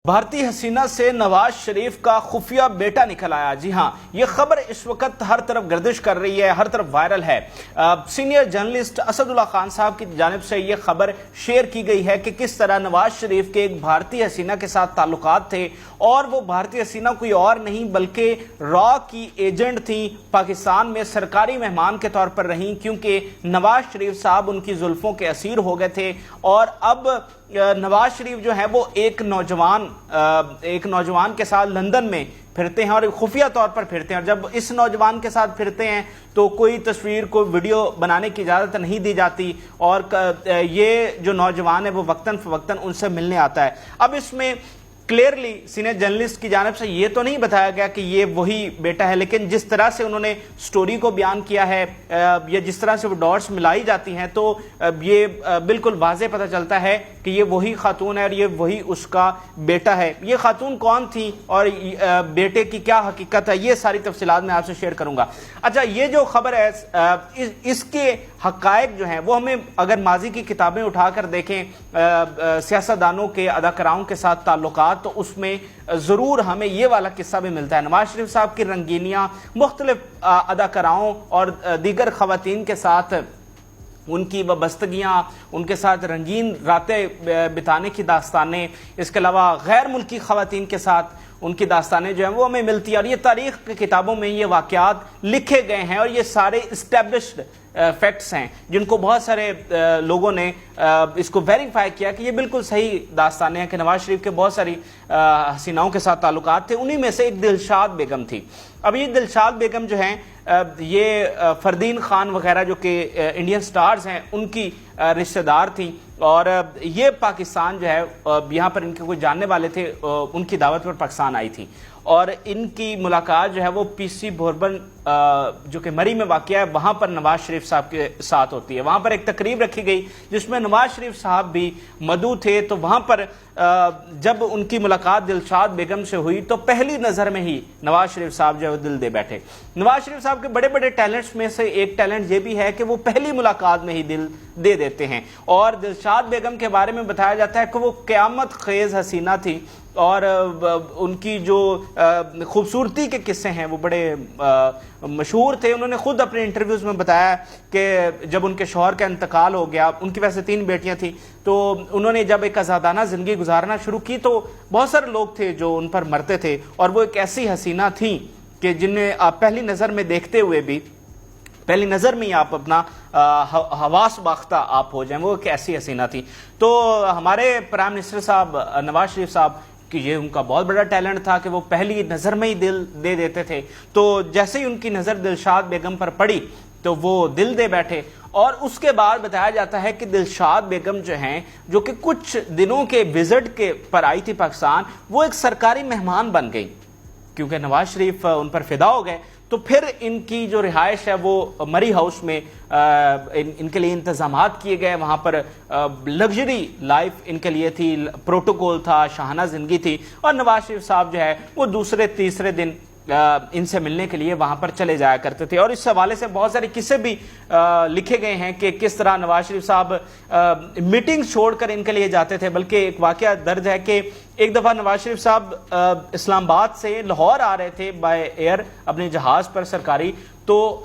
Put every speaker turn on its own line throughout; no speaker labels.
بھارتی حسینہ سے نواز شریف کا خفیہ بیٹا نکل آیا۔ جی ہاں، یہ خبر اس وقت ہر طرف گردش کر رہی ہے، ہر طرف وائرل ہے۔ سینئر جرنلسٹ اسد اللہ خان صاحب کی جانب سے یہ خبر شیئر کی گئی ہے کہ کس طرح نواز شریف کے ایک بھارتی حسینہ کے ساتھ تعلقات تھے، اور وہ بھارتی حسینہ کوئی اور نہیں بلکہ را کی ایجنٹ تھیں، پاکستان میں سرکاری مہمان کے طور پر رہیں، کیونکہ نواز شریف صاحب ان کی زلفوں کے اسیر ہو گئے تھے۔ اور اب نواز شریف جو ہے وہ ایک نوجوان کے ساتھ لندن میں پھرتے ہیں، اور خفیہ طور پر پھرتے ہیں، اور جب اس نوجوان کے ساتھ پھرتے ہیں تو کوئی تصویر کو ویڈیو بنانے کی اجازت نہیں دی جاتی، اور یہ جو نوجوان ہے وہ وقتاً فوقتاً ان سے ملنے آتا ہے۔ اب اس میں کلیئرلی سینئر جرنلسٹ کی جانب سے یہ تو نہیں بتایا گیا کہ یہ وہی بیٹا ہے، لیکن جس طرح سے انہوں نے سٹوری کو بیان کیا ہے یا جس طرح سے وہ ڈاٹس ملائی جاتی ہیں تو یہ بالکل واضح پتہ چلتا ہے کہ یہ وہی خاتون ہے اور یہ وہی اس کا بیٹا ہے۔ یہ خاتون کون تھی اور بیٹے کی کیا حقیقت ہے، یہ ساری تفصیلات میں آپ سے شیئر کروں گا۔ اچھا، یہ جو خبر ہے اس کے حقائق جو ہیں وہ ہمیں اگر ماضی کی کتابیں اٹھا کر دیکھیں، سیاستدانوں کے، اداکاراؤں کے ساتھ تعلقات، تو اس میں ضرور ہمیں یہ والا قصہ بھی ملتا ہے۔ نواز شریف صاحب کی رنگینیاں مختلف اداکاراؤں اور دیگر خواتین کے ساتھ، ان کی وابستگیاں، ان کے ساتھ رنگین راتیں بتانے کی داستانیں، اس کے علاوہ غیر ملکی خواتین کے ساتھ ان کی داستانیں جو ہیں وہ ہمیں ملتی ہیں، اور یہ تاریخ کی کتابوں میں یہ واقعات لکھے گئے ہیں، اور یہ سارے اسٹیبلشڈ فیکٹس ہیں جن کو بہت سارے لوگوں نے اس کو ویریفائی کیا کہ یہ بالکل صحیح داستانیں ہیں کہ نواز شریف کے بہت ساری حسیناؤں کے ساتھ تعلقات تھے۔ انہی میں سے ایک دلشاد بیگم تھی۔ اب یہ دلشاد بیگم جو ہیں یہ فردین خان وغیرہ جو کہ انڈین سٹارز ہیں ان کی رشتہ دار تھیں، اور یہ پاکستان جو ہے یہاں پر ان کے کوئی جاننے والے تھے، ان کی دعوت پر پاکستان آئی تھی، اور ان کی ملاقات جو ہے وہ پی سی بوربن جو کہ مری میں واقع ہے وہاں پر نواز شریف صاحب کے ساتھ ہوتی ہے۔ وہاں پر ایک تقریب رکھی گئی جس میں نواز شریف صاحب بھی مدعو تھے، تو وہاں پر جب ان کی ملاقات دلشاد بیگم سے ہوئی تو پہلی نظر میں ہی نواز شریف صاحب جو ہے دل دے بیٹھے۔ نواز شریف صاحب کے بڑے بڑے ٹیلنٹس میں سے ایک ٹیلنٹ یہ بھی ہے کہ وہ پہلی ملاقات میں ہی دل دے دیتے ہیں، اور دلشاد بیگم کے بارے میں بتایا جاتا ہے کہ وہ قیامت خیز حسینہ تھی، اور ان کی جو خوبصورتی کے قصے ہیں وہ بڑے مشہور تھے۔ انہوں نے خود اپنے انٹرویوز میں بتایا کہ جب ان کے شوہر کا انتقال ہو گیا، ان کی ویسے 3 بیٹیاں تھیں، تو انہوں نے جب ایک آزادانہ زندگی گزارنا شروع کی تو بہت سارے لوگ تھے جو ان پر مرتے تھے، اور وہ ایک ایسی حسینہ تھیں کہ جنہیں آپ پہلی نظر میں دیکھتے ہوئے بھی، پہلی نظر میں ہی آپ اپنا حواس باختہ آپ ہو جائیں، وہ ایک ایسی حسینہ تھی۔ تو ہمارے پرائم منسٹر صاحب نواز شریف صاحب کہ یہ ان کا بہت بڑا ٹیلنٹ تھا کہ وہ پہلی نظر میں ہی دل دے دیتے تھے، تو جیسے ہی ان کی نظر دلشاد بیگم پر پڑی تو وہ دل دے بیٹھے، اور اس کے بعد بتایا جاتا ہے کہ دلشاد بیگم جو ہیں، جو کہ کچھ دنوں کے وزٹ کے پر آئی تھی پاکستان، وہ ایک سرکاری مہمان بن گئی، کیونکہ نواز شریف ان پر فدا ہو گئے۔ تو پھر ان کی جو رہائش ہے وہ مری ہاؤس میں ان کے لیے انتظامات کیے گئے، وہاں پر لگژری لائف ان کے لیے تھی، پروٹوکول تھا، شاہانہ زندگی تھی، اور نواز شریف صاحب جو ہے وہ دوسرے تیسرے دن ان سے ملنے کے لیے وہاں پر چلے جایا کرتے تھے۔ اور اس حوالے سے بہت سارے قصے بھی لکھے گئے ہیں کہ کس طرح نواز شریف صاحب میٹنگ چھوڑ کر ان کے لیے جاتے تھے، بلکہ ایک واقعہ درج ہے کہ ایک دفعہ نواز شریف صاحب اسلام آباد سے لاہور آ رہے تھے بائی ایئر اپنے جہاز پر سرکاری، تو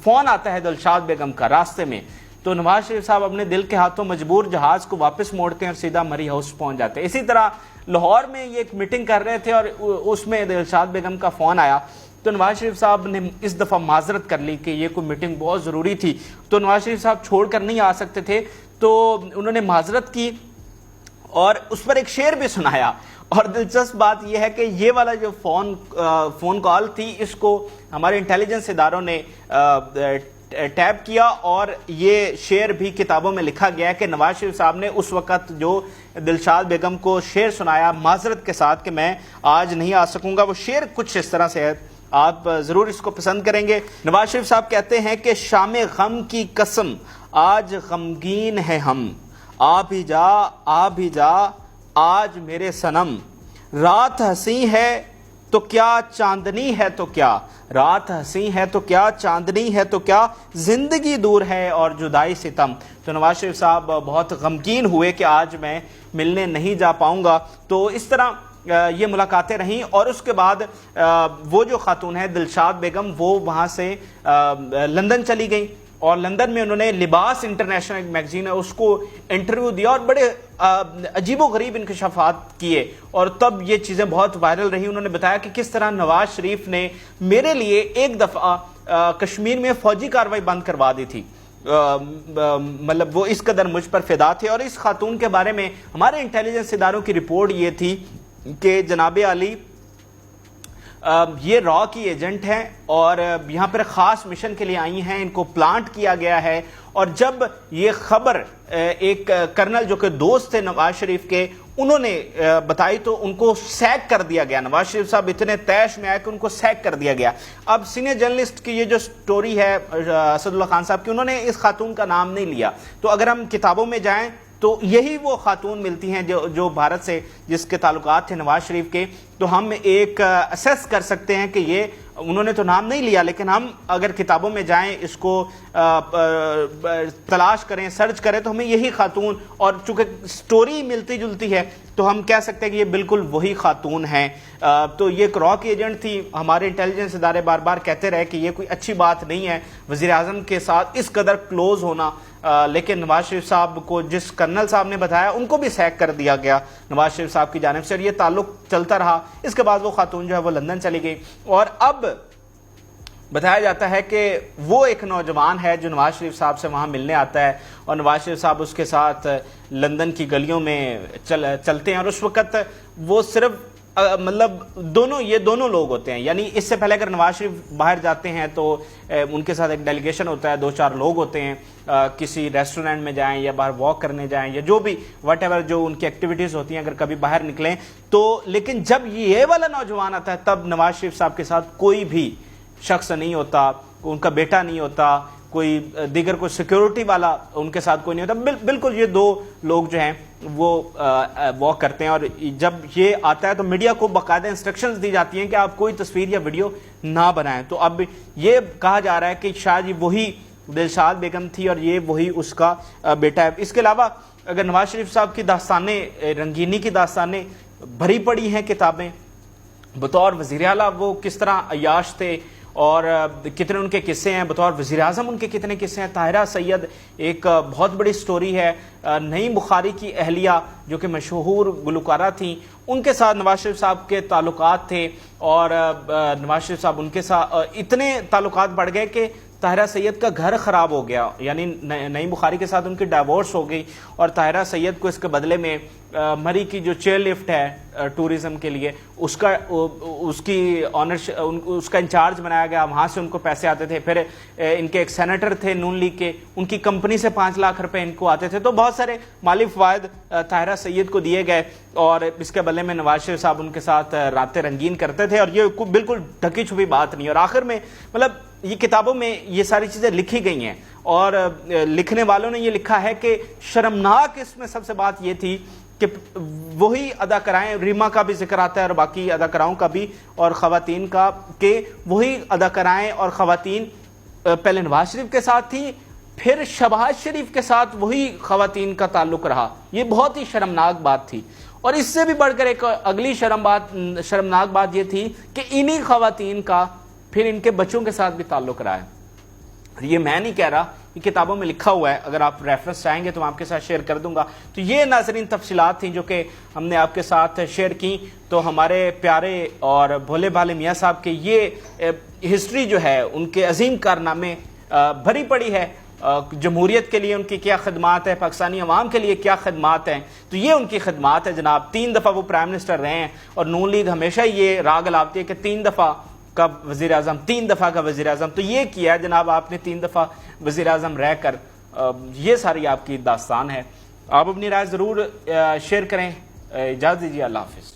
فون آتا ہے دلشاد بیگم کا راستے میں، تو نواز شریف صاحب اپنے دل کے ہاتھوں مجبور جہاز کو واپس موڑتے ہیں اور سیدھا مری ہاؤس پہنچ جاتے ہیں۔ اسی طرح لاہور میں یہ ایک میٹنگ کر رہے تھے اور اس میں دلشاد بیگم کا فون آیا، تو نواز شریف صاحب نے اس دفعہ معذرت کر لی کہ یہ کوئی میٹنگ بہت ضروری تھی، تو نواز شریف صاحب چھوڑ کر نہیں آ سکتے تھے، تو انہوں نے معذرت کی اور اس پر ایک شعر بھی سنایا۔ اور دلچسپ بات یہ ہے کہ یہ والا جو فون کال تھی، اس کو ہمارے انٹیلیجنس اداروں نے ٹیپ کیا، اور یہ شعر بھی کتابوں میں لکھا گیا ہے کہ نواز شریف صاحب نے اس وقت جو دلشاد بیگم کو شعر سنایا معذرت کے ساتھ کہ میں آج نہیں آ سکوں گا، وہ شعر کچھ اس طرح سے ہے، آپ ضرور اس کو پسند کریں گے۔ نواز شریف صاحب کہتے ہیں کہ شام غم کی قسم آج غمگین ہے ہم، آ بھی جا آج میرے صنم، رات ہنسی ہے تو کیا چاندنی ہے تو کیا، رات ہنسی ہے تو کیا، چاندنی ہے تو کیا، زندگی دور ہے اور جدائی ستم۔ تو نواز شریف صاحب بہت غمگین ہوئے کہ آج میں ملنے نہیں جا پاؤں گا۔ تو اس طرح یہ ملاقاتیں رہیں، اور اس کے بعد وہ جو خاتون ہے دلشاد بیگم، وہ وہاں سے لندن چلی گئیں، اور لندن میں انہوں نے لباس انٹرنیشنل ایک میگزین ہے اس کو انٹرویو دیا، اور بڑے عجیب و غریب انکشافات کیے، اور تب یہ چیزیں بہت وائرل رہی۔ انہوں نے بتایا کہ کس طرح نواز شریف نے میرے لیے ایک دفعہ کشمیر میں فوجی کارروائی بند کروا دی تھی، مطلب وہ اس قدر مجھ پر فدا تھے۔ اور اس خاتون کے بارے میں ہمارے انٹیلیجنس اداروں کی رپورٹ یہ تھی کہ جناب علی یہ را کی ایجنٹ ہیں، اور یہاں پر خاص مشن کے لیے آئی ہیں، ان کو پلانٹ کیا گیا ہے۔ اور جب یہ خبر ایک کرنل جو کہ دوست تھے نواز شریف کے، انہوں نے بتائی تو ان کو سیک کر دیا گیا۔ نواز شریف صاحب اتنے طیش میں آئے کہ ان کو سیک کر دیا گیا۔ اب سینئر جرنلسٹ کی یہ جو سٹوری ہے اسد اللہ خان صاحب کی، انہوں نے اس خاتون کا نام نہیں لیا، تو اگر ہم کتابوں میں جائیں تو یہی وہ خاتون ملتی ہیں جو بھارت سے جس کے تعلقات تھے نواز شریف کے۔ تو ہم ایک اسیس کر سکتے ہیں کہ یہ انہوں نے تو نام نہیں لیا، لیکن ہم اگر کتابوں میں جائیں، اس کو تلاش کریں، سرچ کریں، تو ہمیں یہی خاتون، اور چونکہ سٹوری ملتی جلتی ہے تو ہم کہہ سکتے ہیں کہ یہ بالکل وہی خاتون ہیں۔ تو یہ ایک را کی ایجنٹ تھی۔ ہمارے انٹیلیجنس ادارے بار بار کہتے رہے کہ یہ کوئی اچھی بات نہیں ہے وزیر اعظم کے ساتھ اس قدر کلوز ہونا، لیکن نواز شریف صاحب کو جس کرنل صاحب نے بتایا ان کو بھی سیک کر دیا گیا نواز شریف صاحب کی جانب سے، اور یہ تعلق چلتا رہا۔ اس کے بعد وہ خاتون جو ہے وہ لندن چلی گئی، اور اب بتایا جاتا ہے کہ وہ ایک نوجوان ہے جو نواز شریف صاحب سے وہاں ملنے آتا ہے، اور نواز شریف صاحب اس کے ساتھ لندن کی گلیوں میں چلتے ہیں، اور اس وقت وہ صرف مطلب یہ دونوں لوگ ہوتے ہیں۔ یعنی اس سے پہلے اگر نواز شریف باہر جاتے ہیں تو ان کے ساتھ ایک ڈیلیگیشن ہوتا ہے، 2-4 لوگ ہوتے ہیں، کسی ریسٹورنٹ میں جائیں یا باہر واک کرنے جائیں یا جو بھی واٹ ایور جو ان کی ایکٹیویٹیز ہوتی ہیں، اگر کبھی باہر نکلیں تو، لیکن جب یہ والا نوجوان آتا ہے تب نواز شریف صاحب کے ساتھ کوئی بھی شخص نہیں ہوتا، ان کا بیٹا نہیں ہوتا، کوئی دیگر کوئی سیکیورٹی والا ان کے ساتھ کوئی نہیں ہوتا، بالکل یہ دو لوگ جو ہیں وہ واک کرتے ہیں۔ اور جب یہ آتا ہے تو میڈیا کو باقاعدہ انسٹرکشنز دی جاتی ہیں کہ آپ کوئی تصویر یا ویڈیو نہ بنائیں۔ تو اب یہ کہا جا رہا ہے کہ شاید یہ وہی دلشاد بیگم تھی اور یہ وہی اس کا بیٹا ہے۔ اس کے علاوہ اگر نواز شریف صاحب کی داستانیں، رنگینی کی داستانیں بھری پڑی ہیں کتابیں، بطور وزیر اعلیٰ وہ کس طرح عیاش تھے اور کتنے ان کے قصے ہیں، بطور وزیر اعظم ان کے کتنے قصے ہیں۔ طاہرہ سید ایک بہت بڑی سٹوری ہے، نعیم بخاری کی اہلیہ جو کہ مشہور گلوکارہ تھیں، ان کے ساتھ نواز شریف صاحب کے تعلقات تھے، اور نواز شریف صاحب ان کے ساتھ اتنے تعلقات بڑھ گئے کہ طاہرہ سید کا گھر خراب ہو گیا، یعنی نعیم بخاری کے ساتھ ان کی ڈائیورس ہو گئی، اور طاہرہ سید کو اس کے بدلے میں مری کی جو چیئر لفٹ ہے ٹورزم کے لیے اس کی آنرشپ، اس کا انچارج بنایا گیا، وہاں سے ان کو پیسے آتے تھے۔ پھر ان کے ایک سینیٹر تھے نون لیگ کے، ان کی کمپنی سے 5 لاکھ روپے ان کو آتے تھے۔ تو بہت سارے مالی فوائد طاہرہ سید کو دیے گئے، اور اس کے بدلے میں نواز شریف صاحب ان کے ساتھ راتیں رنگین کرتے تھے، اور یہ بالکل ڈھکی چھپی بات نہیں۔ اور آخر میں مطلب یہ کتابوں میں یہ ساری چیزیں لکھی گئی ہیں، اور لکھنے والوں نے یہ لکھا ہے کہ شرمناک اس میں سب سے بات یہ تھی کہ وہی اداکارائیں، ریما کا بھی ذکر آتا ہے اور باقی اداکاراؤں کا بھی اور خواتین کا، کہ وہی اداکارائیں اور خواتین پہلے نواز شریف کے ساتھ تھیں، پھر شہباز شریف کے ساتھ وہی خواتین کا تعلق رہا۔ یہ بہت ہی شرمناک بات تھی، اور اس سے بھی بڑھ کر ایک اگلی شرمناک بات یہ تھی کہ انہی خواتین کا پھر ان کے بچوں کے ساتھ بھی تعلق رہا ہے۔ یہ میں نہیں کہہ رہا، یہ کتابوں میں لکھا ہوا ہے، اگر آپ ریفرنس چاہیں گے تو میں آپ کے ساتھ شیئر کر دوں گا۔ تو یہ ناظرین تفصیلات تھیں جو کہ ہم نے آپ کے ساتھ شیئر کی۔ تو ہمارے پیارے اور بھولے بھالے میاں صاحب کے یہ ہسٹری جو ہے، ان کے عظیم کارنامے بھری پڑی ہے، جمہوریت کے لیے ان کی کیا خدمات ہیں، پاکستانی عوام کے لیے کیا خدمات ہیں، تو یہ ان کی خدمات ہے جناب۔ 3 دفعہ وہ پرائم منسٹر رہے ہیں، اور نون لیگ ہمیشہ یہ راگ الاپتی ہے کہ 3 دفعہ کا وزیر اعظم، 3 دفعہ کا وزیر اعظم۔ تو یہ کیا ہے جناب آپ نے، 3 دفعہ وزیر اعظم رہ کر، یہ ساری آپ کی داستان ہے۔ آپ اپنی رائے ضرور شیئر کریں۔ اجازت دیجیے، اللہ حافظ۔